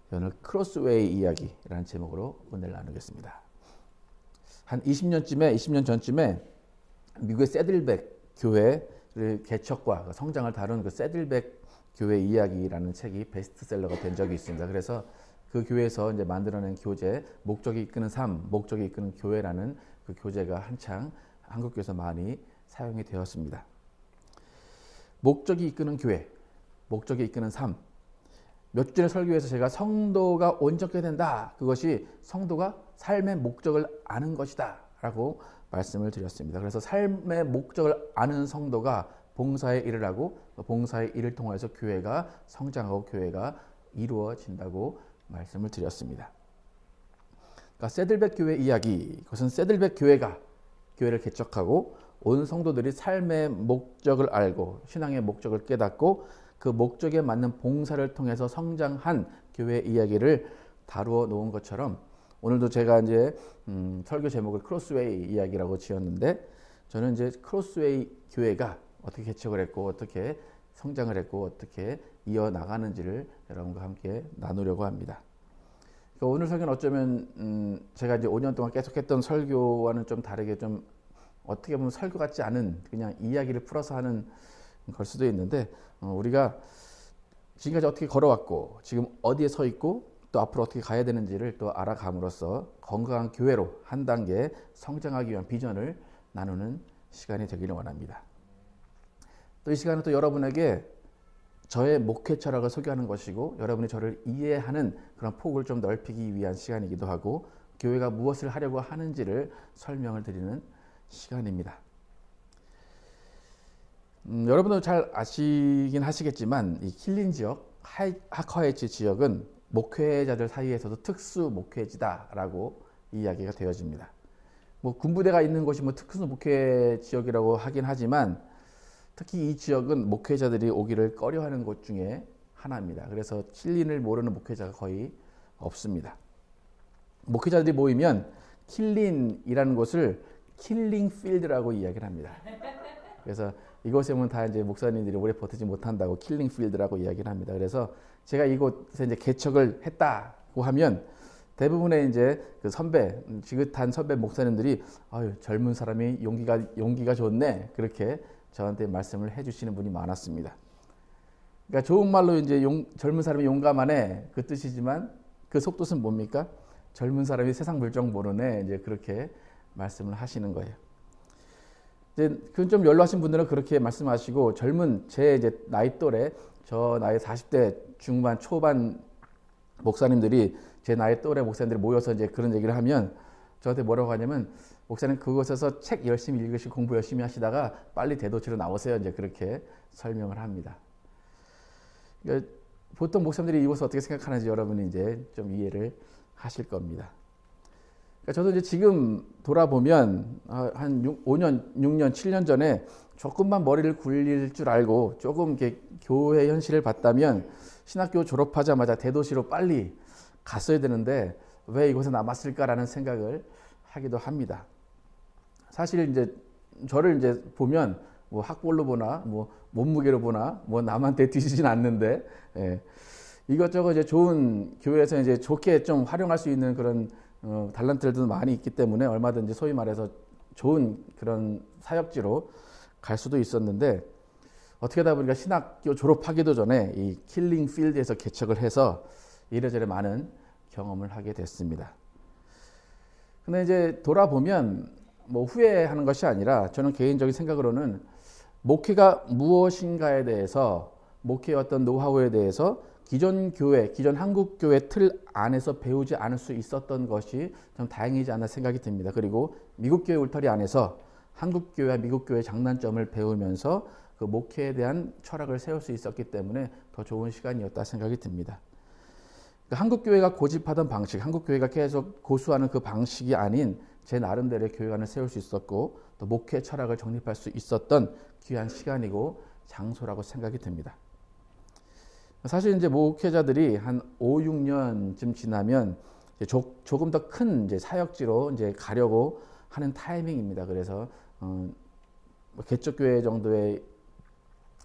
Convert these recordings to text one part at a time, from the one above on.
오늘 크로스웨이 이야기라는 제목으로 오늘 나누겠습니다. 한 20년 전쯤에 미국의 세들백 교회를 개척과 성장을 다룬 그 세들백 교회 이야기라는 책이 베스트셀러가 된 적이 있습니다. 그래서 그 교회에서 이제 만들어낸 교재, 목적이 이끄는 삶, 목적이 이끄는 교회라는 그 교재가 한창 한국교회에서 많이 사용이 되었습니다. 목적이 이끄는 교회, 목적이 이끄는 삶. 몇 주 전에 설교에서 제가 성도가 온전케 된다. 그것이 성도가 삶의 목적을 아는 것이다. 라고 말씀을 드렸습니다. 그래서 삶의 목적을 아는 성도가 봉사의 일을 하고 봉사의 일을 통해서 교회가 성장하고 교회가 이루어진다고 말씀을 드렸습니다. 그러니까 세들백 교회 이야기, 그것은 세들백 교회가 교회를 개척하고 온 성도들이 삶의 목적을 알고 신앙의 목적을 깨닫고 그 목적에 맞는 봉사를 통해서 성장한 교회 이야기를 다루어 놓은 것처럼 오늘도 제가 이제 설교 제목을 크로스웨이 이야기라고 지었는데 저는 이제 크로스웨이 교회가 어떻게 개척을 했고 어떻게 성장을 했고 어떻게 이어나가는지를 여러분과 함께 나누려고 합니다. 그러니까 오늘 설교는 어쩌면 제가 이제 5년 동안 계속했던 설교와는 좀 다르게 좀 어떻게 보면 설교 같지 않은 그냥 이야기를 풀어서 하는 걸 수도 있는데 우리가 지금까지 어떻게 걸어왔고 지금 어디에 서 있고 또 앞으로 어떻게 가야 되는지를 또 알아감으로써 건강한 교회로 한 단계 성장하기 위한 비전을 나누는 시간이 되기를 원합니다. 또 이 시간은 또 여러분에게 저의 목회 철학을 소개하는 것이고 여러분이 저를 이해하는 그런 폭을 좀 넓히기 위한 시간이기도 하고 교회가 무엇을 하려고 하는지를 설명을 드리는 시간입니다. 여러분도 잘 아시긴 하시겠지만 이 킬린 지역, 하커헤치 지역은 목회자들 사이에서도 특수 목회지다라고 이야기가 되어집니다. 뭐 군부대가 있는 곳이 뭐 특수 목회 지역이라고 하긴 하지만 특히 이 지역은 목회자들이 오기를 꺼려하는 곳 중에 하나입니다. 그래서 킬린을 모르는 목회자가 거의 없습니다. 목회자들이 모이면 킬린이라는 곳을 킬링 필드라고 이야기를 합니다. 그래서 이곳에 오면 다 이제 목사님들이 오래 버티지 못한다고 킬링 필드라고 이야기를 합니다. 그래서 제가 이곳에 이제 개척을 했다고 하면 대부분의 이제 그 선배, 지긋한 선배 목사님들이 아유, 젊은 사람이 용기가 좋네. 그렇게 저한테 말씀을 해주시는 분이 많았습니다. 그러니까 좋은 말로 이제 젊은 사람이 용감하네 그 뜻이지만 그 속뜻은 뭡니까? 젊은 사람이 세상 물정 모르네 이제 그렇게 말씀을 하시는 거예요. 이제 그건 좀 연로하신 분들은 그렇게 말씀하시고 젊은 제 이제 나이 또래 저 나이 40대 중반 초반 목사님들이 제 나이 또래 목사님들이 모여서 이제 그런 얘기를 하면 저한테 뭐라고 하냐면 목사님 그곳에서 책 열심히 읽으시고 공부 열심히 하시다가 빨리 대도시로 나오세요. 이제 그렇게 설명을 합니다. 그러니까 보통 목사님들이 이곳을 어떻게 생각하는지 여러분이 이제 좀 이해를 하실 겁니다. 그러니까 저도 이제 지금 돌아보면 한 5년, 6년, 7년 전에 조금만 머리를 굴릴 줄 알고 조금 이렇게 교회 현실을 봤다면 신학교 졸업하자마자 대도시로 빨리 갔어야 되는데 왜 이곳에 남았을까라는 생각을 하기도 합니다. 사실 이제 저를 이제 보면 뭐 학벌로 보나 뭐 몸무게로 보나 뭐 남한테 뒤지진 않는데 이것저것 이제 좋은 교회에서 이제 좋게 좀 활용할 수 있는 그런 달란트들도 많이 있기 때문에 얼마든지 소위 말해서 좋은 그런 사역지로 갈 수도 있었는데 어떻게 하다 보니까 신학교 졸업하기도 전에 이 킬링 필드에서 개척을 해서 이래저래 많은 경험을 하게 됐습니다. 근데 이제 돌아보면 뭐 후회하는 것이 아니라 저는 개인적인 생각으로는 목회가 무엇인가에 대해서 목회의 어떤 노하우에 대해서 기존 교회, 기존 한국 교회 틀 안에서 배우지 않을 수 있었던 것이 좀 다행이지 않나 생각이 듭니다. 그리고 미국 교회 울타리 안에서 한국 교회와 미국 교회의 장단점을 배우면서 그 목회에 대한 철학을 세울 수 있었기 때문에 더 좋은 시간이었다 생각이 듭니다. 그러니까 한국 교회가 고집하던 방식, 한국 교회가 계속 고수하는 그 방식이 아닌 제 나름대로의 교회관을 세울 수 있었고 또 목회 철학을 정립할 수 있었던 귀한 시간이고 장소라고 생각이 듭니다. 사실 이제 목회자들이 한 5, 6년쯤 지나면 이제 조금 더 큰 이제 사역지로 이제 가려고 하는 타이밍입니다. 그래서 개척교회 정도의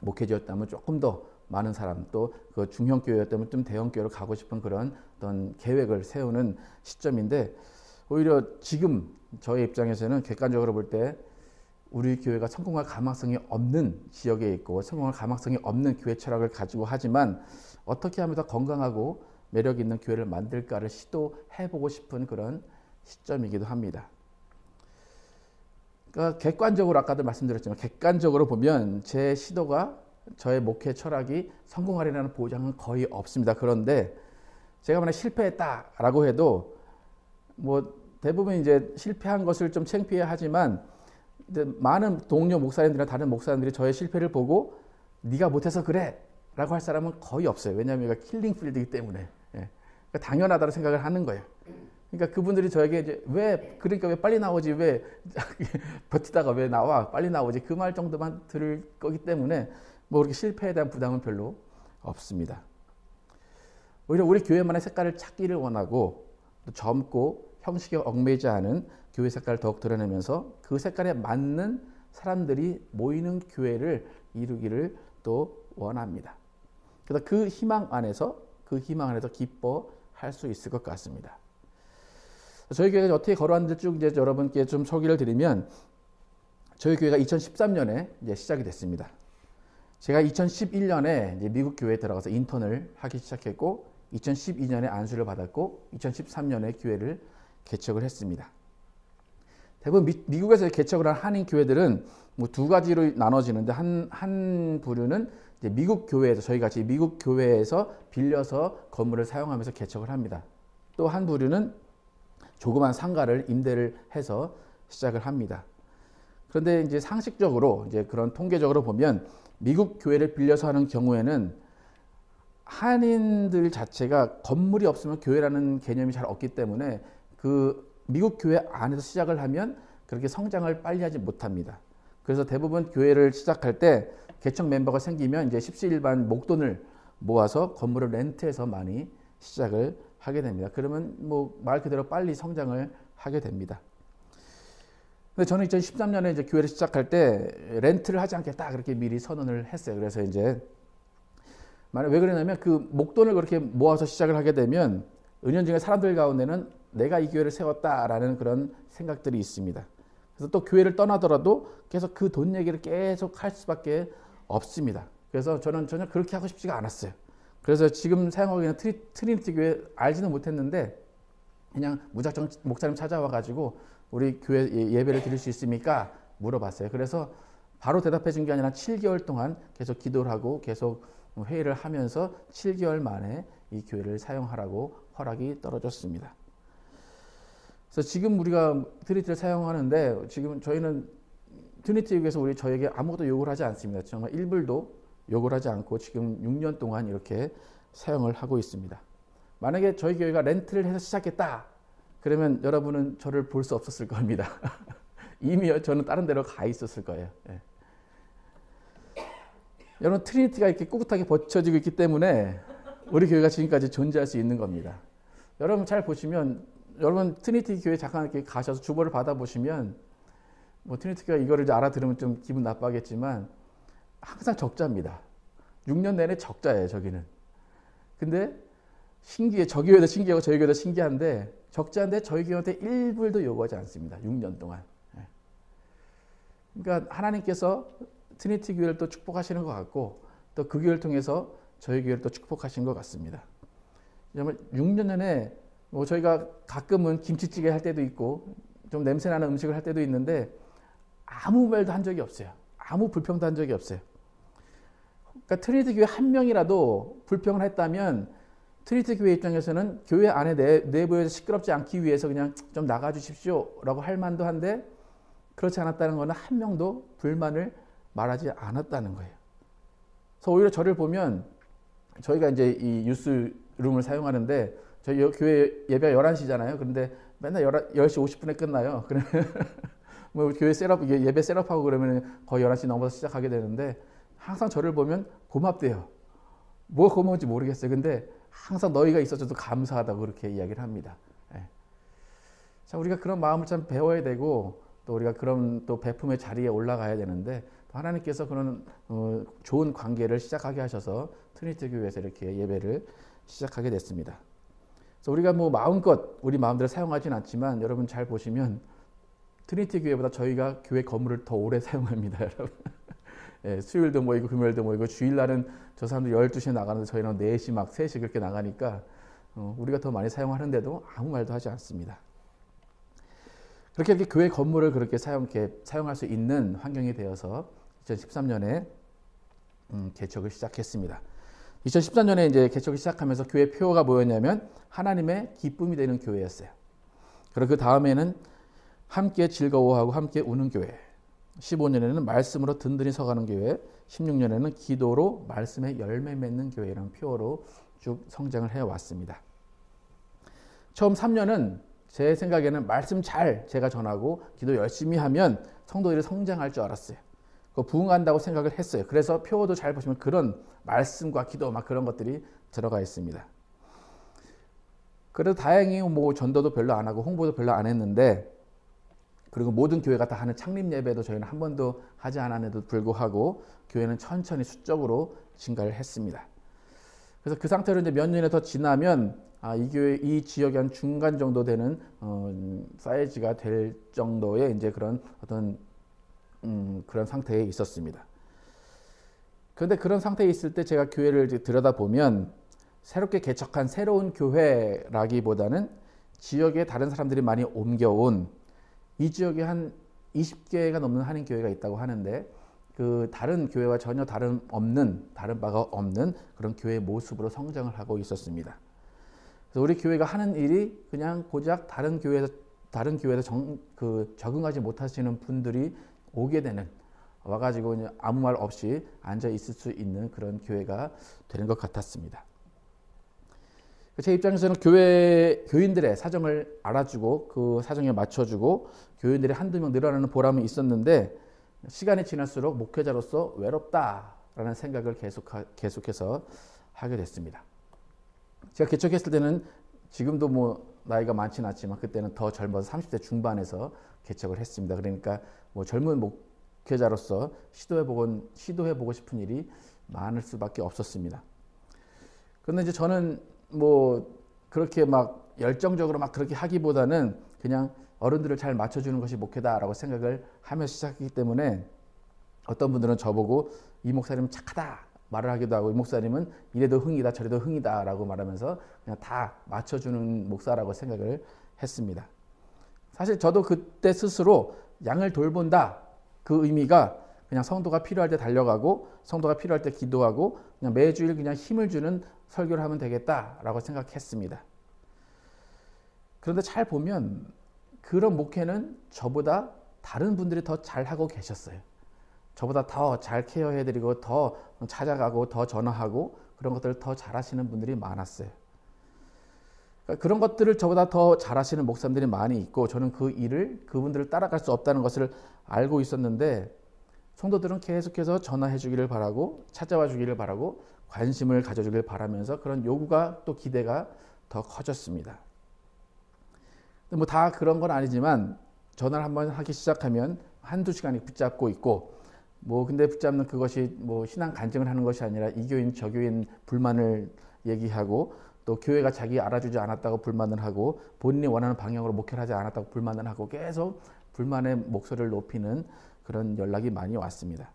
목회자였다면 조금 더 많은 사람, 또 그 중형교회였다면 좀 대형교회로 가고 싶은 그런 어떤 계획을 세우는 시점인데, 오히려 지금 저의 입장에서는 객관적으로 볼 때 우리 교회가 성공할 가망성이 없는 지역에 있고 성공할 가망성이 없는 교회 철학을 가지고 하지만 어떻게 하면 더 건강하고 매력 있는 교회를 만들까를 시도해보고 싶은 그런 시점이기도 합니다. 그러니까 객관적으로 아까도 말씀드렸지만 객관적으로 보면 제 시도가 저의 목회 철학이 성공하리라는 보장은 거의 없습니다. 그런데 제가 만약 실패했다라고 해도 뭐 대부분 이제 실패한 것을 좀 창피해 하지만 많은 동료 목사님들이나 다른 목사님들이 저의 실패를 보고 네가 못해서 그래 라고 할 사람은 거의 없어요. 왜냐하면 이거 킬링 필드이기 때문에. 예. 그러니까 당연하다고 생각을 하는 거예요. 그러니까 그분들이 저에게 이제 그러니까 왜 빨리 나오지, 왜 버티다가 왜 나와, 빨리 나오지, 그 말 정도만 들을 거기 때문에 뭐 그렇게 실패에 대한 부담은 별로 없습니다. 오히려 우리 교회만의 색깔을 찾기를 원하고 또 젊고 형식에 얽매이지 않은 교회 색깔을 더욱 드러내면서 그 색깔에 맞는 사람들이 모이는 교회를 이루기를 또 원합니다. 그래서 그 희망 안에서 기뻐할 수 있을 것 같습니다. 저희 교회가 어떻게 걸어왔는지 쭉 이제 여러분께 좀 소개를 드리면, 저희 교회가 2013년에 이제 시작이 됐습니다. 제가 2011년에 이제 미국 교회에 들어가서 인턴을 하기 시작했고, 2012년에 안수를 받았고, 2013년에 교회를 개척을 했습니다. 대부분 미국에서 개척을 한 한인 교회들은 뭐 두 가지로 나눠지는데, 한 부류는 이제 미국 교회에서, 저희 같이 미국 교회에서 빌려서 건물을 사용하면서 개척을 합니다. 또 한 부류는 조그만 상가를 임대를 해서 시작을 합니다. 그런데 이제 상식적으로, 이제 그런 통계적으로 보면 미국 교회를 빌려서 하는 경우에는 한인들 자체가 건물이 없으면 교회라는 개념이 잘 없기 때문에 그 미국 교회 안에서 시작을 하면 그렇게 성장을 빨리 하지 못합니다. 그래서 대부분 교회를 시작할 때 개척 멤버가 생기면 이제 십시일반 목돈을 모아서 건물을 렌트해서 많이 시작을 하게 됩니다. 그러면 뭐 말 그대로 빨리 성장을 하게 됩니다. 근데 저는 2013년에 이제 교회를 시작할 때 렌트를 하지 않겠다 그렇게 미리 선언을 했어요. 그래서 이제 왜 그러냐면 그 목돈을 그렇게 모아서 시작을 하게 되면 은연중에 사람들 가운데는 내가 이 교회를 세웠다라는 그런 생각들이 있습니다. 그래서 또 교회를 떠나더라도 계속 그 돈 얘기를 계속 할 수밖에 없습니다. 그래서 저는 전혀 그렇게 하고 싶지가 않았어요. 그래서 지금 사용하고 있는 트리니티 교회 알지는 못했는데 그냥 무작정 목사님 찾아와가지고 우리 교회 예배를 드릴 수 있습니까? 물어봤어요. 그래서 바로 대답해 준 게 아니라 7개월 동안 계속 기도를 하고 계속 회의를 하면서 7개월 만에 이 교회를 사용하라고 허락이 떨어졌습니다. 그래서 지금 우리가 트리니티를 사용하는데, 지금 저희는 트리니티에 위해서 저에게 아무것도 요구를 하지 않습니다. 정말 1불도 요구를 하지 않고 지금 6년 동안 이렇게 사용을 하고 있습니다. 만약에 저희 교회가 렌트를 해서 시작했다 그러면 여러분은 저를 볼 수 없었을 겁니다. 이미 저는 다른 데로 가 있었을 거예요. 예. 여러분, 트리니티가 이렇게 꿋꿋하게 버텨지고 있기 때문에 우리 교회가 지금까지 존재할 수 있는 겁니다. 여러분 잘 보시면, 여러분 트리니티 교회 잠깐 이렇게 가셔서 주보를 받아보시면, 뭐 트리니티 교회가 이거를 이제 알아들으면 좀 기분 나빠하겠지만 항상 적자입니다. 6년 내내 적자예요, 저기는. 근데 신기해, 저 교회도 신기하고 저희 교회도 신기한데, 적자인데 저희 교회한테 1불도 요구하지 않습니다. 6년 동안. 그러니까 하나님께서 트리니티 교회를 또 축복하시는 것 같고, 또 그 교회를 통해서 저희 교회를 또 축복하신 것 같습니다. 정말 6년 내내 뭐 저희가 가끔은 김치찌개 할 때도 있고 좀 냄새나는 음식을 할 때도 있는데 아무 말도 한 적이 없어요. 아무 불평도 한 적이 없어요. 그러니까 트리니티 교회 한 명이라도 불평을 했다면 트리니티 교회 입장에서는 교회 안에 내부에서 시끄럽지 않기 위해서 그냥 좀 나가주십시오 라고 할 만도 한데, 그렇지 않았다는 것은 한 명도 불만을 말하지 않았다는 거예요. 그래서 오히려 저를 보면, 저희가 이제 이 뉴스룸을 사용하는데 저희 교회 예배가 11시잖아요. 그런데 맨날 10시 50분에 끝나요. 그러면 뭐 교회 예배 셋업하고 그러면 거의 11시 넘어서 시작하게 되는데, 항상 저를 보면 고맙대요. 뭐가 고마운지 모르겠어요. 근데 항상 너희가 있어줘도 감사하다고 그렇게 이야기를 합니다. 예. 자, 우리가 그런 마음을 참 배워야 되고, 또 우리가 그런 또 베품의 자리에 올라가야 되는데, 하나님께서 그런 좋은 관계를 시작하게 하셔서 트리니티 교회에서 이렇게 예배를 시작하게 됐습니다. 그래서 우리가 뭐 마음껏 우리 마음대로 사용하진 않지만 여러분 잘 보시면 트리니티 교회보다 저희가 교회 건물을 더 오래 사용합니다, 여러분. 예, 수요일도 모이고 금요일도 모이고 주일날은 저 사람들 12시에 나가는데 저희는 4시 막 3시 그렇게 나가니까 우리가 더 많이 사용하는데도 아무 말도 하지 않습니다. 그렇게 이렇게 교회 건물을 그렇게 사용할 수 있는 환경이 되어서 2013년에 개척을 시작했습니다. 2014년에 이제 개척을 시작하면서 교회 표어가 뭐였냐면 하나님의 기쁨이 되는 교회였어요. 그리고 그 다음에는 함께 즐거워하고 함께 우는 교회, 15년에는 말씀으로 든든히 서가는 교회, 16년에는 기도로 말씀에 열매 맺는 교회라는 표어로 쭉 성장을 해왔습니다. 처음 3년은 제 생각에는 말씀 잘 제가 전하고 기도 열심히 하면 성도들이 성장할 줄 알았어요. 부흥한다고 생각을 했어요. 그래서 표어도 잘 보시면 그런 말씀과 기도 막 그런 것들이 들어가 있습니다. 그래도 다행히 뭐 전도도 별로 안 하고 홍보도 별로 안 했는데, 그리고 모든 교회가 다 하는 창립 예배도 저희는 한 번도 하지 않았는데도 불구하고 교회는 천천히 수적으로 증가를 했습니다. 그래서 그 상태로 이제 몇 년이 더 지나면 이 교회 이 지역이 한 중간 정도 되는 사이즈가 될 정도의 이제 그런 어떤 그런 상태에 있었습니다. 그런데 그런 상태에 있을 때 제가 교회를 들여다보면 새롭게 개척한 새로운 교회라기보다는 지역에 다른 사람들이 많이 옮겨온 이 지역에 한 20개가 넘는 한인 교회가 있다고 하는데 그 다른 교회와 전혀 다른 바가 없는 그런 교회의 모습으로 성장을 하고 있었습니다. 그래서 우리 교회가 하는 일이 그냥 고작 다른 교회에서 적응하지 못하시는 분들이 오게 되는, 와가지고 이제 아무 말 없이 앉아 있을 수 있는 그런 교회가 되는 것 같았습니다. 제 입장에서는 교인들의 사정을 알아주고 그 사정에 맞춰주고 교인들이 한두 명 늘어나는 보람이 있었는데, 시간이 지날수록 목회자로서 외롭다라는 생각을 계속해서 하게 됐습니다. 제가 개척했을 때는 지금도 뭐 나이가 많지는 않지만 그때는 더 젊어서 30대 중반에서 개척을 했습니다. 그러니까 뭐 젊은 목회자로서 시도해보고 싶은 일이 많을 수밖에 없었습니다. 그런데 이제 저는 뭐 그렇게 막 열정적으로 막 그렇게 하기보다는 그냥 어른들을 잘 맞춰주는 것이 목회다라고 생각을 하며 시작했기 때문에 어떤 분들은 저보고 이 목사님은 착하다 말을 하기도 하고, 이 목사님은 이래도 흥이다 저래도 흥이다 라고 말하면서 그냥 다 맞춰주는 목사라고 생각을 했습니다. 사실 저도 그때 스스로 양을 돌본다, 그 의미가 그냥 성도가 필요할 때 달려가고 성도가 필요할 때 기도하고 그냥 매주일 그냥 힘을 주는 설교를 하면 되겠다라고 생각했습니다. 그런데 잘 보면 그런 목회는 저보다 다른 분들이 더 잘하고 계셨어요. 저보다 더 잘 케어해드리고 더 찾아가고 더 전화하고 그런 것들을 더 잘하시는 분들이 많았어요. 그러니까 그런 것들을 저보다 더 잘하시는 목사님들이 많이 있고 저는 그분들을 따라갈 수 없다는 것을 알고 있었는데, 성도들은 계속해서 전화해 주기를 바라고 찾아와 주기를 바라고 관심을 가져주길 바라면서 그런 요구가 또 기대가 더 커졌습니다. 뭐 다 그런 건 아니지만 전화를 한번 하기 시작하면 한두 시간이 붙잡고 있고, 뭐 근데 붙잡는 그것이 뭐 신앙 간증을 하는 것이 아니라 이 교인 저 교인 불만을 얘기하고 또 교회가 자기 알아주지 않았다고 불만을 하고 본인이 원하는 방향으로 목회를 하지 않았다고 불만을 하고 계속 불만의 목소리를 높이는 그런 연락이 많이 왔습니다.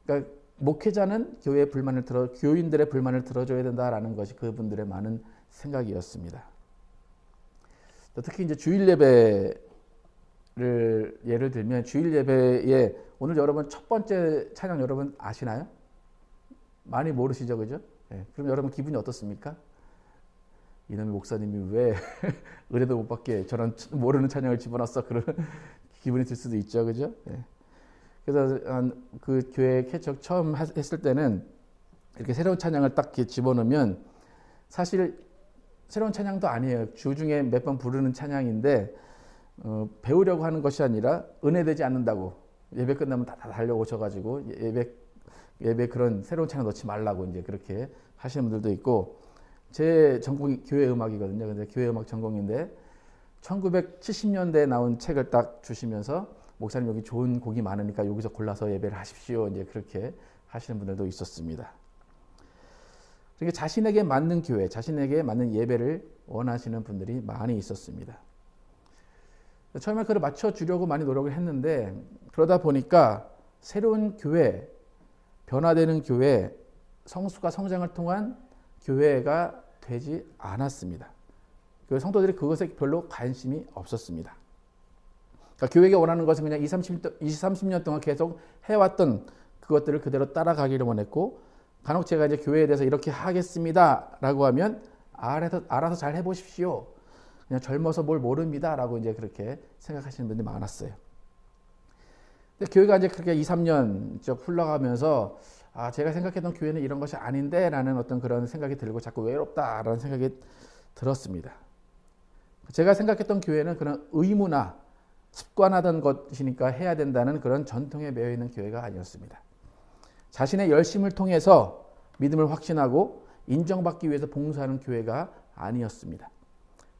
그러니까 목회자는 교인들의 불만을 들어줘야 된다라는 것이 그분들의 많은 생각이었습니다. 특히 이제 주일 예배를 예를 들면 주일 예배에 오늘 여러분 첫 번째 찬양 여러분 아시나요? 많이 모르시죠, 그죠? 네. 그럼 여러분 기분이 어떻습니까? 이놈의 목사님이 왜 은혜도 못 받게 저런 모르는 찬양을 집어넣었어? 그런 기분이 들 수도 있죠, 그죠? 네. 그래서 그 교회 개척 처음 했을 때는 이렇게 새로운 찬양을 딱 이렇게 집어넣으면 사실 새로운 찬양도 아니에요. 주중에 몇 번 부르는 찬양인데 배우려고 하는 것이 아니라 은혜되지 않는다고 예배 끝나면 다 달려오셔가지고 예배 그런 새로운 찬양 넣지 말라고 이제 그렇게 하시는 분들도 있고, 제 전공이 교회 음악이거든요. 근데 교회 음악 전공인데 1970년대에 나온 책을 딱 주시면서 목사님 여기 좋은 곡이 많으니까 여기서 골라서 예배를 하십시오. 이제 그렇게 하시는 분들도 있었습니다. 그러니까 자신에게 맞는 교회, 자신에게 맞는 예배를 원하시는 분들이 많이 있었습니다. 처음에 그를 맞춰주려고 많이 노력을 했는데 그러다 보니까 새로운 교회, 변화되는 교회, 성수가 성장을 통한 교회가 되지 않았습니다. 성도들이 그것에 별로 관심이 없었습니다. 그러니까 교회가 원하는 것은 그냥 20, 30년 동안 계속 해왔던 그것들을 그대로 따라가기를 원했고, 간혹 제가 이제 교회에 대해서 이렇게 하겠습니다 라고 하면 알아서 잘 해보십시오. 그냥 젊어서 뭘 모릅니다 라고 이제 그렇게 생각하시는 분들이 많았어요. 근데 교회가 이제 그렇게 2, 3년 흘러가면서 제가 생각했던 교회는 이런 것이 아닌데 라는 어떤 그런 생각이 들고 자꾸 외롭다라는 생각이 들었습니다. 제가 생각했던 교회는 그런 의무나 습관하던 것이니까 해야 된다는 그런 전통에 매여 있는 교회가 아니었습니다. 자신의 열심을 통해서 믿음을 확신하고 인정받기 위해서 봉사하는 교회가 아니었습니다.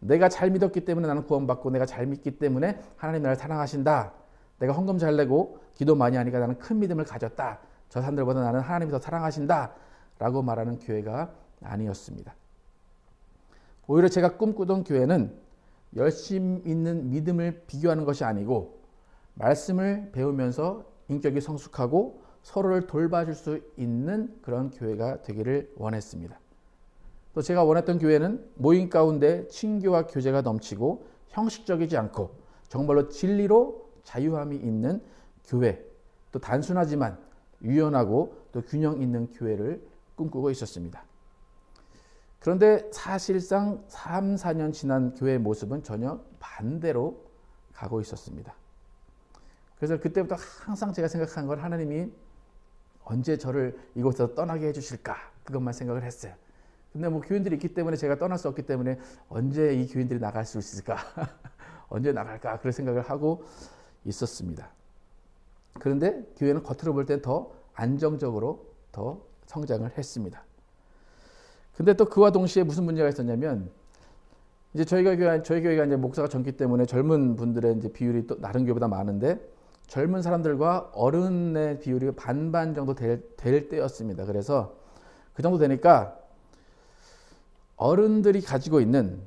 내가 잘 믿었기 때문에 나는 구원받고, 내가 잘 믿기 때문에 하나님 나를 사랑하신다. 내가 헌금 잘 내고 기도 많이 하니까 나는 큰 믿음을 가졌다. 저 사람들보다 나는 하나님이 더 사랑하신다 라고 말하는 교회가 아니었습니다. 오히려 제가 꿈꾸던 교회는 열심 있는 믿음을 비교하는 것이 아니고 말씀을 배우면서 인격이 성숙하고 서로를 돌봐줄 수 있는 그런 교회가 되기를 원했습니다. 또 제가 원했던 교회는 모임 가운데 친교와 교제가 넘치고 형식적이지 않고 정말로 진리로 자유함이 있는 교회, 또 단순하지만 유연하고 또 균형 있는 교회를 꿈꾸고 있었습니다. 그런데 사실상 3, 4년 지난 교회의 모습은 전혀 반대로 가고 있었습니다. 그래서 그때부터 항상 제가 생각한 건 하나님이 언제 저를 이곳에서 떠나게 해주실까, 그것만 생각을 했어요. 근데 뭐 교인들이 있기 때문에 제가 떠날 수 없기 때문에 언제 이 교인들이 나갈 수 있을까 언제 나갈까 그런 생각을 하고 있었습니다. 그런데 교회는 겉으로 볼 때 더 안정적으로 더 성장을 했습니다. 근데 또 그와 동시에 무슨 문제가 있었냐면, 이제 저희 교회가 이제 목사가 젊기 때문에 젊은 분들의 이제 비율이 또 다른 교회보다 많은데, 젊은 사람들과 어른의 비율이 반반 정도 될 때였습니다. 그래서 그 정도 되니까 어른들이 가지고 있는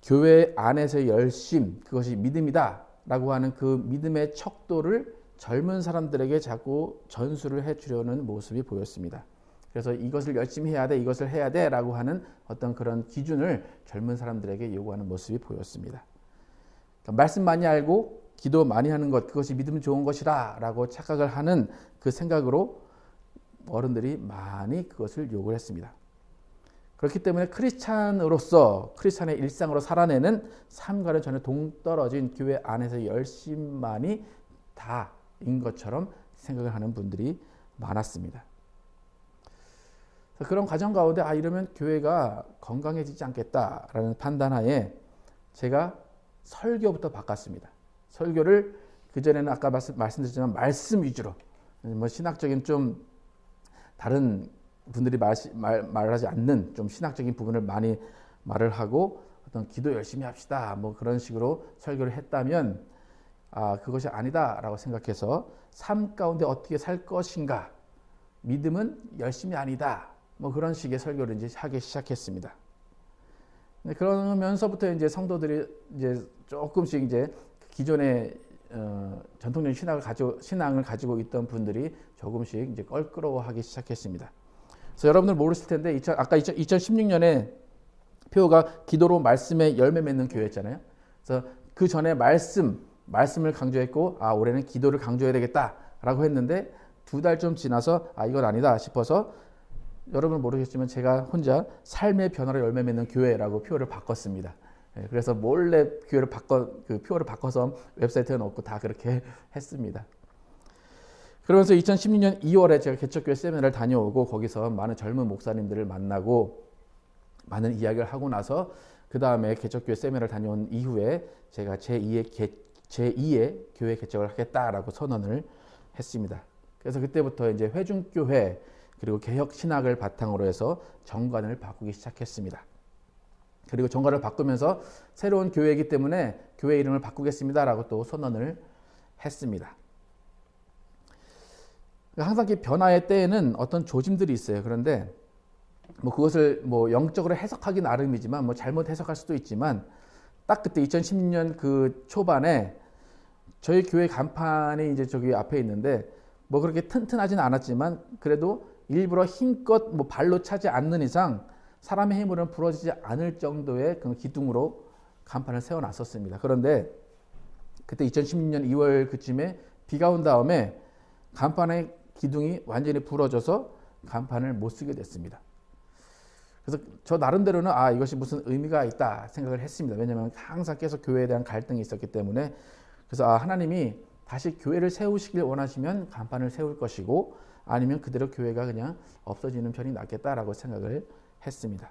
교회 안에서의 열심, 그것이 믿음이다 라고 하는 그 믿음의 척도를 젊은 사람들에게 자꾸 전수를 해주려는 모습이 보였습니다. 그래서 이것을 열심히 해야 돼, 이것을 해야 돼 라고 하는 어떤 그런 기준을 젊은 사람들에게 요구하는 모습이 보였습니다. 그러니까 말씀 많이 알고 기도 많이 하는 것, 그것이 믿음 좋은 것이라 라고 착각을 하는 그 생각으로 어른들이 많이 그것을 요구를 했습니다. 그렇기 때문에 크리스찬의 일상으로 살아내는 삶과는 전혀 동떨어진 교회 안에서의 열심만이 다인 것처럼 생각을 하는 분들이 많았습니다. 그런 과정 가운데 이러면 교회가 건강해지지 않겠다라는 판단하에 제가 설교부터 바꿨습니다. 설교를 그전에는 아까 말씀드렸지만 말씀 위주로, 뭐 신학적인 좀 다른 분들이 말하지 않는 좀 신학적인 부분을 많이 말을 하고 어떤 기도 열심히 합시다 뭐 그런 식으로 설교를 했다면 그것이 아니다라고 생각해서 삶 가운데 어떻게 살 것인가, 믿음은 열심이 아니다 뭐 그런 식의 설교를 이제 하기 시작했습니다. 그러면서부터 이제 성도들이 이제 조금씩 이제 기존의 전통적인 신앙을 가지고 있던 분들이 조금씩 이제 껄끄러워하기 시작했습니다. 그래서 여러분들 모르실 텐데 아까 2016년에 표가 기도로 말씀에 열매 맺는 교회였잖아요. 그래서 그 전에 말씀을 강조했고 올해는 기도를 강조해야 되겠다라고 했는데 2달 좀 지나서 이건 아니다 싶어서 여러분은 모르겠지만 제가 혼자 삶의 변화로 열매 맺는 교회라고 표를 바꿨습니다. 그래서 몰래 그 표를 바꿔서 웹사이트에 넣고 다 그렇게 했습니다. 그러면서 2016년 2월에 제가 개척교회 세미나를 다녀오고 거기서 많은 젊은 목사님들을 만나고 많은 이야기를 하고 나서 그 다음에 개척교회 세미나를 다녀온 이후에 제가 제2의 교회 개척을 하겠다라고 선언을 했습니다. 그래서 그때부터 이제 회중교회 그리고 개혁 신학을 바탕으로 해서 정관을 바꾸기 시작했습니다. 그리고 정관을 바꾸면서 새로운 교회이기 때문에 교회 이름을 바꾸겠습니다라고 또 선언을 했습니다. 항상 이 변화의 때에는 어떤 조짐들이 있어요. 그런데 뭐 그것을 뭐 영적으로 해석하기 나름이지만 뭐 잘못 해석할 수도 있지만 딱 그때 2016년 그 초반에 저희 교회 간판이 이제 저기 앞에 있는데 뭐 그렇게 튼튼하지는 않았지만 그래도 일부러 힘껏 뭐 발로 차지 않는 이상 사람의 힘으로는 부러지지 않을 정도의 그 기둥으로 간판을 세워놨었습니다. 그런데 그때 2016년 2월 그쯤에 비가 온 다음에 간판의 기둥이 완전히 부러져서 간판을 못 쓰게 됐습니다. 그래서 저 나름대로는 이것이 무슨 의미가 있다 생각을 했습니다. 왜냐하면 항상 계속 교회에 대한 갈등이 있었기 때문에. 그래서 하나님이 다시 교회를 세우시길 원하시면 간판을 세울 것이고 아니면 그대로 교회가 그냥 없어지는 편이 낫겠다라고 생각을 했습니다.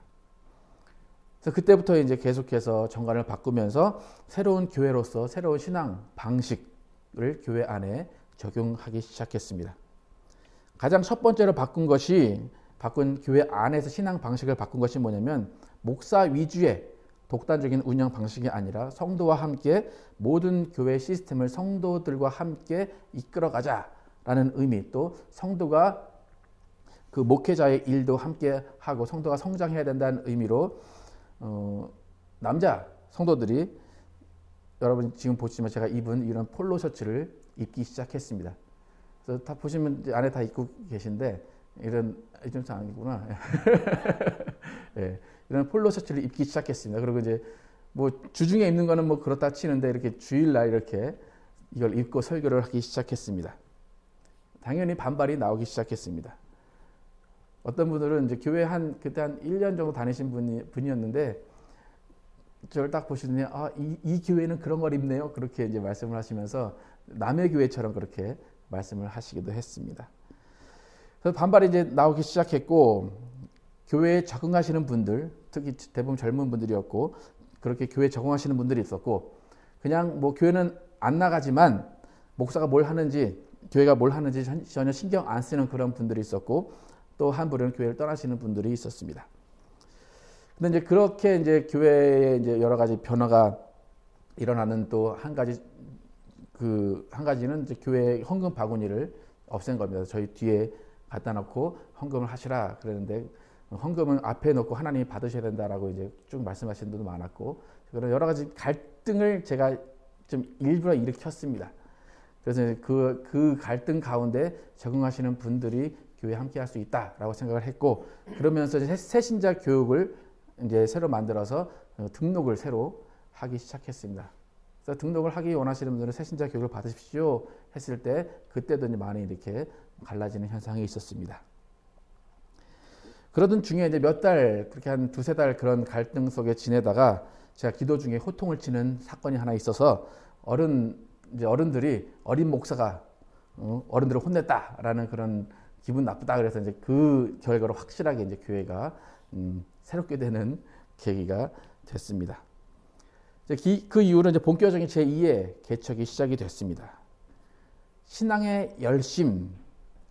그래서 그때부터 이제 계속해서 정관을 바꾸면서 새로운 교회로서 새로운 신앙 방식을 교회 안에 적용하기 시작했습니다. 가장 첫 번째로 바꾼 교회 안에서 신앙 방식을 바꾼 것이 뭐냐면 목사 위주의 독단적인 운영 방식이 아니라 성도와 함께 모든 교회 시스템을 성도들과 함께 이끌어가자라는 의미, 또 성도가 그 목회자의 일도 함께 하고 성도가 성장해야 된다는 의미로 남자 성도들이 여러분 지금 보시면 제가 입은 이런 폴로 셔츠를 입기 시작했습니다. 그래서 다 보시면 안에 다 입고 계신데 이런 좀 아니구나. 네, 이런 폴로 셔츠를 입기 시작했습니다. 그리고 이제 뭐 주중에 입는 거는 뭐 그렇다 치는데 이렇게 주일날 이렇게 이걸 입고 설교를 하기 시작했습니다. 당연히 반발이 나오기 시작했습니다. 어떤 분들은 이제 교회 그때 한 1년 정도 다니신 분이었는데 저를 딱 보시더니 이 교회는 그런 걸 입네요. 그렇게 이제 말씀을 하시면서 남의 교회처럼 그렇게 말씀을 하시기도 했습니다. 그래서 반발이 이제 나오기 시작했고 교회에 적응하시는 분들, 특히 대부분 젊은 분들이었고 그렇게 교회에 적응하시는 분들이 있었고 그냥 뭐 교회는 안 나가지만 목사가 뭘 하는지 교회가 뭘 하는지 전혀 신경 안 쓰는 그런 분들이 있었고 또 한 분은 교회를 떠나시는 분들이 있었습니다. 근데 이제 그렇게 이제 교회에 이제 여러 가지 변화가 일어나는 또 한 가지는 이제 교회 헌금 바구니를 없앤 겁니다. 저희 뒤에 갖다 놓고 헌금을 하시라 그랬는데 헌금은 앞에 놓고 하나님이 받으셔야 된다라고 이제 쭉 말씀하시는 분도 많았고 그런 여러 가지 갈등을 제가 좀 일부러 일으켰습니다. 그래서 그 갈등 가운데 적응하시는 분들이 교회에 함께 할 수 있다라고 생각을 했고 그러면서 새신자 교육을 이제 새로 만들어서 등록을 새로 하기 시작했습니다. 그래서 등록을 하기 원하시는 분들은 새신자 교육을 받으십시오 했을 때 그때도 이제 많이 이렇게 갈라지는 현상이 있었습니다. 그러던 중에 이제 몇 달 그렇게 한 두세 달 그런 갈등 속에 지내다가 제가 기도 중에 호통을 치는 사건이 하나 있어서 어른들이 어린 목사가 어른들을 혼냈다라는 그런 기분 나쁘다 그래서 이제 그 결과로 확실하게 이제 교회가 새롭게 되는 계기가 됐습니다. 그 이후로 이제 본격적인 제2의 개척이 시작이 됐습니다. 신앙의 열심,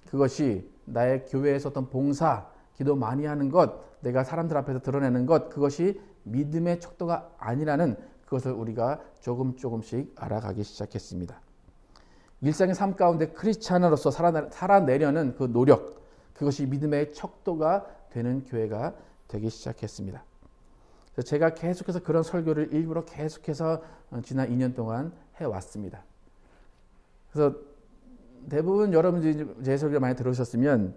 그것이 나의 교회에서 어떤 봉사, 기도 많이 하는 것, 내가 사람들 앞에서 드러내는 것, 그것이 믿음의 척도가 아니라는 그것을 우리가 조금씩 알아가기 시작했습니다. 일상의 삶 가운데 크리스찬으로서 살아내려는 그 노력, 그것이 믿음의 척도가 되는 교회가 되기 시작했습니다. 그래서 제가 계속해서 그런 설교를 일부러 계속해서 지난 2년 동안 해왔습니다. 그래서 대부분 여러분들이 제 설교를 많이 들으셨으면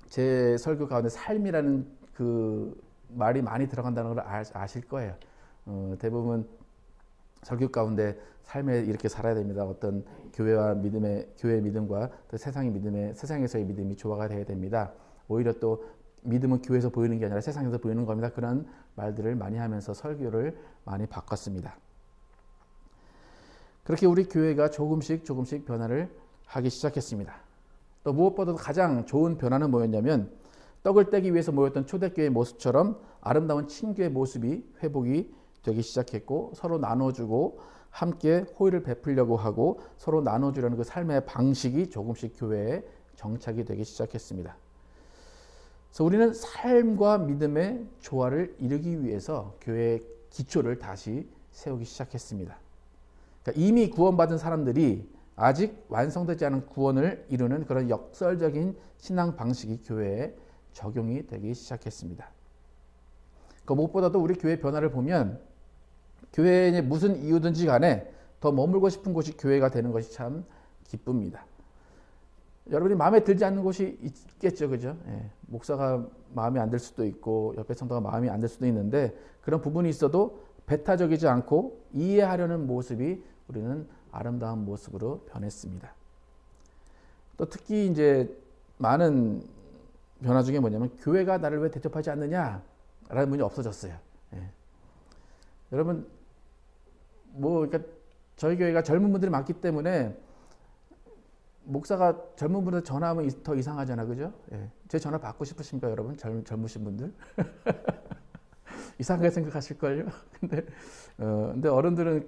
제 설교 가운데 삶이라는 그 말이 많이 들어간다는 걸 아실 거예요. 대부분 설교 가운데 삶에 이렇게 살아야 됩니다. 어떤 교회의 믿음과 또 세상에서의 믿음이 조화가 되어야 됩니다. 오히려 또 믿음은 교회에서 보이는 게 아니라 세상에서 보이는 겁니다. 그런 말들을 많이 하면서 설교를 많이 바꿨습니다. 그렇게 우리 교회가 조금씩 변화를 하기 시작했습니다. 또 무엇보다도 가장 좋은 변화는 뭐였냐면 떡을 떼기 위해서 모였던 초대교회의 모습처럼 아름다운 친교의 모습이 회복이 되기 시작했고 서로 나눠주고 함께 호의를 베풀려고 하고 서로 나눠주려는 그 삶의 방식이 조금씩 교회에 정착이 되기 시작했습니다. 그래서 우리는 삶과 믿음의 조화를 이루기 위해서 교회의 기초를 다시 세우기 시작했습니다. 그러니까 이미 구원받은 사람들이 아직 완성되지 않은 구원을 이루는 그런 역설적인 신앙 방식이 교회에 적용이 되기 시작했습니다. 그 무엇보다도 우리 교회 변화를 보면 교회에 무슨 이유든지 간에 더 머물고 싶은 곳이 교회가 되는 것이 참 기쁩니다. 여러분이 마음에 들지 않는 곳이 있겠죠, 그죠? 예, 목사가 마음에 안 들 수도 있고 옆에 성도가 마음에 안 들 수도 있는데 그런 부분이 있어도 배타적이지 않고 이해하려는 모습이 우리는 아름다운 모습으로 변했습니다. 또 특히 이제 많은 변화 중에 뭐냐면 교회가 나를 왜 대접하지 않느냐라는 분이 없어졌어요. 예. 여러분 그러니까 저희 교회가 젊은 분들이 많기 때문에 목사가 젊은 분들 전화하면 더 이상하잖아, 그죠? 예. 제 전화 받고 싶으십니까, 여러분? 젊으신 분들? 이상하게 생각하실걸요? 근데 어른들은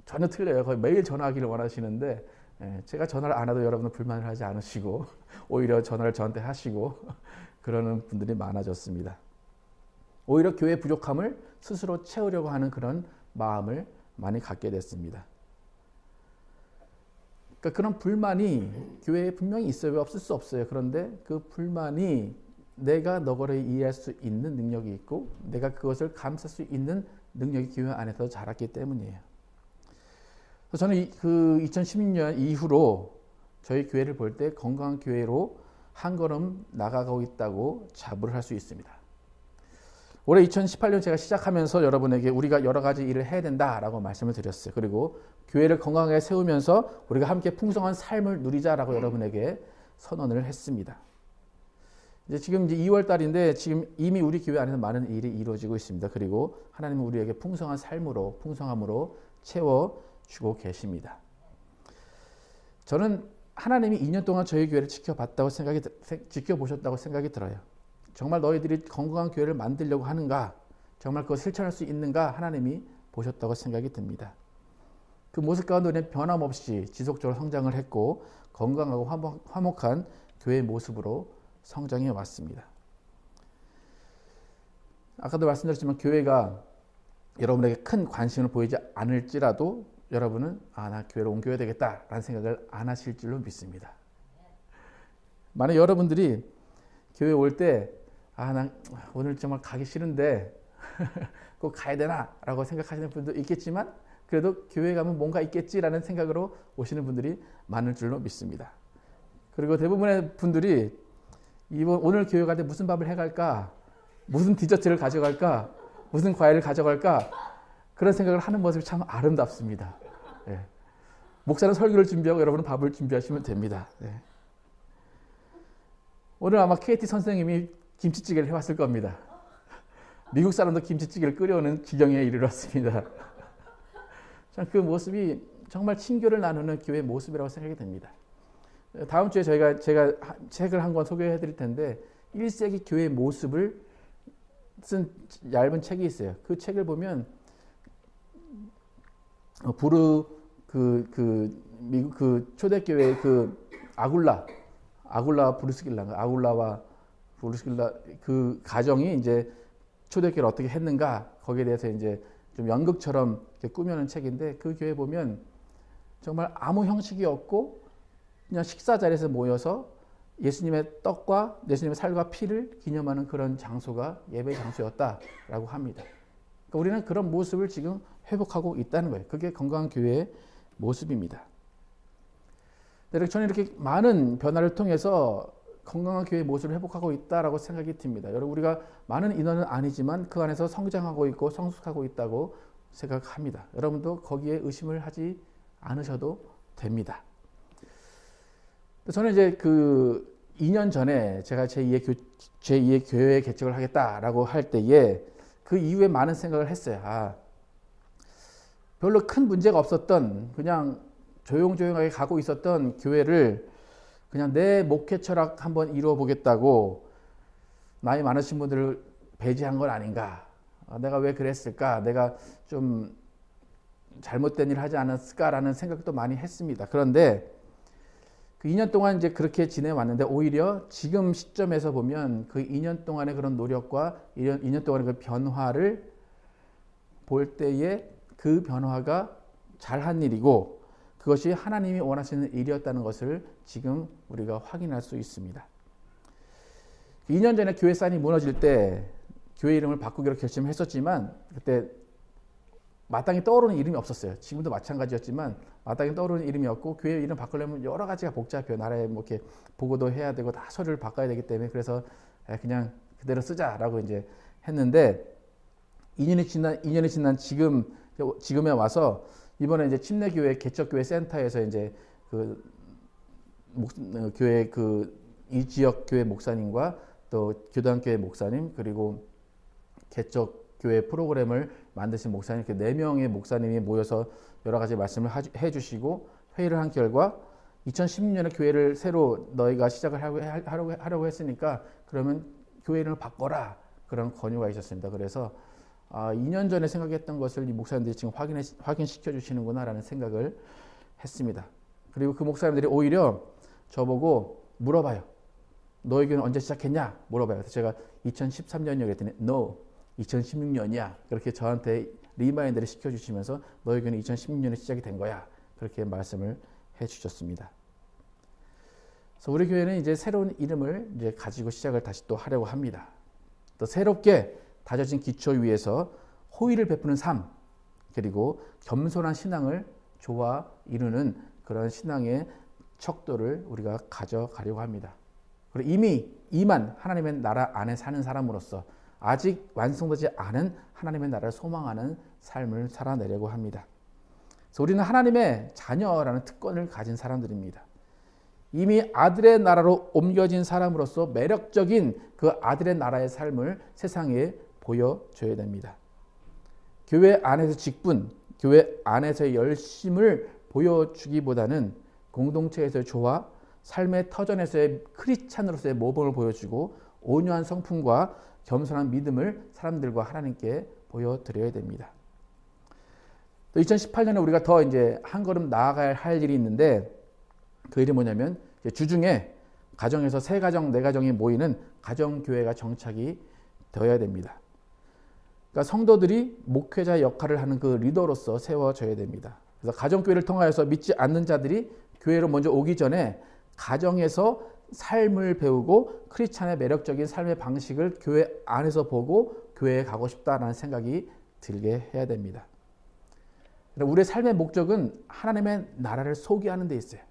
전혀 틀려요. 거의 매일 전화하기를 원하시는데, 예. 제가 전화를 안 해도 여러분은 불만을 하지 않으시고, 오히려 전화를 저한테 하시고, 그러는 분들이 많아졌습니다. 오히려 교회 부족함을 스스로 채우려고 하는 그런 마음을 많이 갖게 됐습니다. 그러니까 그런 불만이 교회에 분명히 있어요. 없을 수 없어요. 그런데 그 불만이 내가 너거를 이해할 수 있는 능력이 있고 내가 그것을 감쌀 수 있는 능력이 교회 안에서 자랐기 때문이에요. 그래서 저는 그 2016년 이후로 저희 교회를 볼 때 건강한 교회로 한 걸음 나아가고 있다고 자부를 할 수 있습니다. 올해 2018년 제가 시작하면서 여러분에게 우리가 여러 가지 일을 해야 된다라고 말씀을 드렸어요. 그리고 교회를 건강하게 세우면서 우리가 함께 풍성한 삶을 누리자라고 여러분에게 선언을 했습니다. 지금 2월 달인데 지금 이미 우리 교회 안에서 많은 일이 이루어지고 있습니다. 그리고 하나님은 우리에게 풍성한 삶으로 풍성함으로 채워주고 계십니다. 저는 하나님이 2년 동안 저희 교회를 지켜보셨다고 생각이 들어요. 정말 너희들이 건강한 교회를 만들려고 하는가? 정말 그걸 실천할 수 있는가? 하나님이 보셨다고 생각이 듭니다. 그 모습 가운데 우리는 변함없이 지속적으로 성장을 했고 건강하고 화목한 교회의 모습으로 성장해 왔습니다. 아까도 말씀드렸지만 교회가 여러분에게 큰 관심을 보이지 않을지라도 여러분은 나 교회로 옮겨야 되겠다라는 생각을 안 하실 줄로 믿습니다. 만약 여러분들이 교회 올 때 난 오늘 정말 가기 싫은데 꼭 가야 되나? 라고 생각하시는 분도 있겠지만 그래도 교회 가면 뭔가 있겠지라는 생각으로 오시는 분들이 많을 줄로 믿습니다. 그리고 대부분의 분들이 오늘 교회 갈 때 무슨 밥을 해갈까? 무슨 디저트를 가져갈까? 무슨 과일을 가져갈까? 그런 생각을 하는 모습이 참 아름답습니다. 예. 목사는 설교를 준비하고 여러분은 밥을 준비하시면 됩니다. 예. 오늘 아마 KT 선생님이 김치찌개를 해왔을 겁니다. 미국 사람도 김치찌개를 끓여오는 지경에 이르렀습니다. 그 모습이 정말 친교를 나누는 교회의 모습이라고 생각이 됩니다. 다음 주에 제가 책을 한 권 소개해 드릴 텐데 1세기 교회의 모습을 쓴 얇은 책이 있어요. 그 책을 보면 미국 초대교회의 아굴라와 브루스길라 그 가정이 이제 초대교회를 어떻게 했는가 거기에 대해서 이제 좀 연극처럼 꾸며낸 책인데 그 교회 보면 정말 아무 형식이 없고 그냥 식사 자리에서 모여서 예수님의 떡과 예수님의 살과 피를 기념하는 그런 장소가 예배 장소였다라고 합니다. 그러니까 우리는 그런 모습을 지금 회복하고 있다는 거예요. 그게 건강한 교회의 모습입니다. 저는 이렇게 많은 변화를 통해서 건강한 교회의 모습을 회복하고 있다라고 생각이 듭니다. 여러분 우리가 많은 인원은 아니지만 그 안에서 성장하고 있고 성숙하고 있다고 생각합니다. 여러분도 거기에 의심을 하지 않으셔도 됩니다. 저는 이제 그 2년 전에 제가 제2의 교회 개척을 하겠다라고 할 때에 그 이후에 많은 생각을 했어요. 별로 큰 문제가 없었던 그냥 조용조용하게 가고 있었던 교회를 그냥 내 목회 철학 한번 이루어 보겠다고 나이 많으신 분들을 배제한 건 아닌가? 내가 왜 그랬을까? 내가 좀 잘못된 일을 하지 않았을까라는 생각도 많이 했습니다. 그런데 그 2년 동안 이제 그렇게 지내왔는데 오히려 지금 시점에서 보면 그 2년 동안의 그런 노력과 2년 동안의 그 변화를 볼 때에 그 변화가 잘한 일이고 그것이 하나님이 원하시는 일이었다는 것을 지금 우리가 확인할 수 있습니다. 2년 전에 교회 사인이 무너질 때 교회 이름을 바꾸기로 결심했었지만 그때 마땅히 떠오르는 이름이 없었어요. 지금도 마찬가지였지만 마땅히 떠오르는 이름이 없고 교회 이름 바꾸려면 여러 가지가 복잡해요. 나라에 뭐 이렇게 보고도 해야 되고 다 서류를 바꿔야 되기 때문에 그래서 그냥 그대로 쓰자라고 이제 했는데 2년이 지난 지금에 와서 이번에 이제 침례교회 개척교회 센터에서 이제 교회 이 지역 교회 목사님과 또 교단교회 목사님 그리고 개척교회 프로그램을 만드신 목사님 이렇게 4명의 목사님이 모여서 여러 가지 말씀을 해주시고 회의를 한 결과 2016년에 교회를 새로 너희가 시작을 하려고 했으니까 그러면 교회 이름을 바꿔라 그런 권유가 있었습니다. 그래서 2년 전에 생각했던 것을 이 목사님들이 지금 확인시켜 주시는구나라는 생각을 했습니다. 그리고 그 목사님들이 오히려 저보고 물어봐요. 너희 교회는 언제 시작했냐? 물어봐요. 그래서 제가 2013년이라고 했더니 No, 2016년이야. 그렇게 저한테 리마인드를 시켜주시면서 너희 교회는 2016년에 시작이 된 거야. 그렇게 말씀을 해주셨습니다. 그래서 우리 교회는 이제 새로운 이름을 이제 가지고 시작을 다시 또 하려고 합니다. 또 새롭게 다져진 기초 위에서 호의를 베푸는 삶 그리고 겸손한 신앙을 조화 이루는 그런 신앙의 척도를 우리가 가져가려고 합니다. 그리고 이미 이만 하나님의 나라 안에 사는 사람으로서 아직 완성되지 않은 하나님의 나라를 소망하는 삶을 살아내려고 합니다. 그래서 우리는 하나님의 자녀라는 특권을 가진 사람들입니다. 이미 아들의 나라로 옮겨진 사람으로서 매력적인 그 아들의 나라의 삶을 세상에 보여줘야 됩니다. 교회 안에서 직분, 교회 안에서의 열심을 보여주기보다는 공동체에서의 조화, 삶의 터전에서의 크리스찬으로서의 모범을 보여주고 온유한 성품과 겸손한 믿음을 사람들과 하나님께 보여드려야 됩니다. 또 2018년에 우리가 더 이제 한 걸음 나아가야 할 일이 있는데 그 일이 뭐냐면 주중에 가정에서 3가정, 4가정이 모이는 가정교회가 정착이 되어야 됩니다. 그러니까 성도들이 목회자 역할을 하는 그 리더로서 세워져야 됩니다. 그래서 가정교회를 통하여서 믿지 않는 자들이 교회로 먼저 오기 전에 가정에서 삶을 배우고 크리스찬의 매력적인 삶의 방식을 교회 안에서 보고 교회에 가고 싶다라는 생각이 들게 해야 됩니다. 우리의 삶의 목적은 하나님의 나라를 소개하는 데 있어요.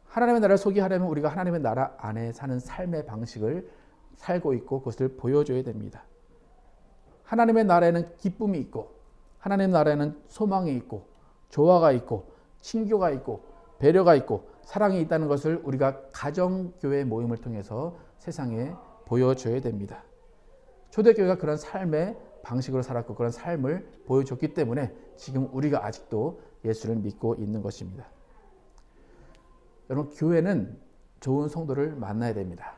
하나님의 나라를 소개하려면 우리가 하나님의 나라 안에 사는 삶의 방식을 살고 있고 그것을 보여줘야 됩니다. 하나님의 나라에는 기쁨이 있고 하나님의 나라에는 소망이 있고 조화가 있고 친교가 있고 배려가 있고 사랑이 있다는 것을 우리가 가정교회 모임을 통해서 세상에 보여줘야 됩니다. 초대교회가 그런 삶의 방식으로 살았고 그런 삶을 보여줬기 때문에 지금 우리가 아직도 예수를 믿고 있는 것입니다. 여러분, 교회는 좋은 성도를 만나야 됩니다.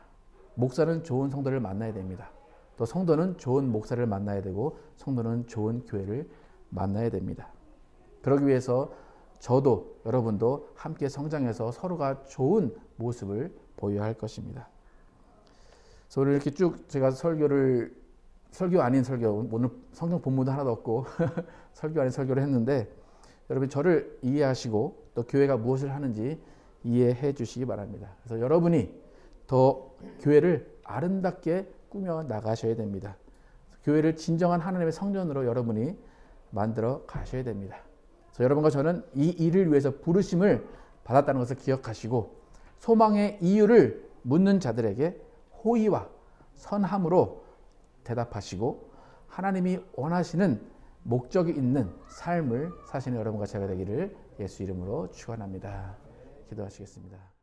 목사는 좋은 성도를 만나야 됩니다. 또 성도는 좋은 목사를 만나야 되고 성도는 좋은 교회를 만나야 됩니다. 그러기 위해서 저도 여러분도 함께 성장해서 서로가 좋은 모습을 보여야 할 것입니다. 그래서 오늘 이렇게 쭉 제가 설교 아닌 설교, 오늘 성경 본문도 하나도 없고 설교 아닌 설교를 했는데 여러분 저를 이해하시고 또 교회가 무엇을 하는지 이해해 주시기 바랍니다. 그래서 여러분이 더 교회를 아름답게 꾸며 나가셔야 됩니다. 교회를 진정한 하나님의 성전으로 여러분이 만들어 가셔야 됩니다. 그래서 여러분과 저는 이 일을 위해서 부르심을 받았다는 것을 기억하시고 소망의 이유를 묻는 자들에게 호의와 선함으로 대답하시고 하나님이 원하시는 목적이 있는 삶을 사시는 여러분과 제가 되기를 예수 이름으로 축원합니다. 기도하시겠습니다.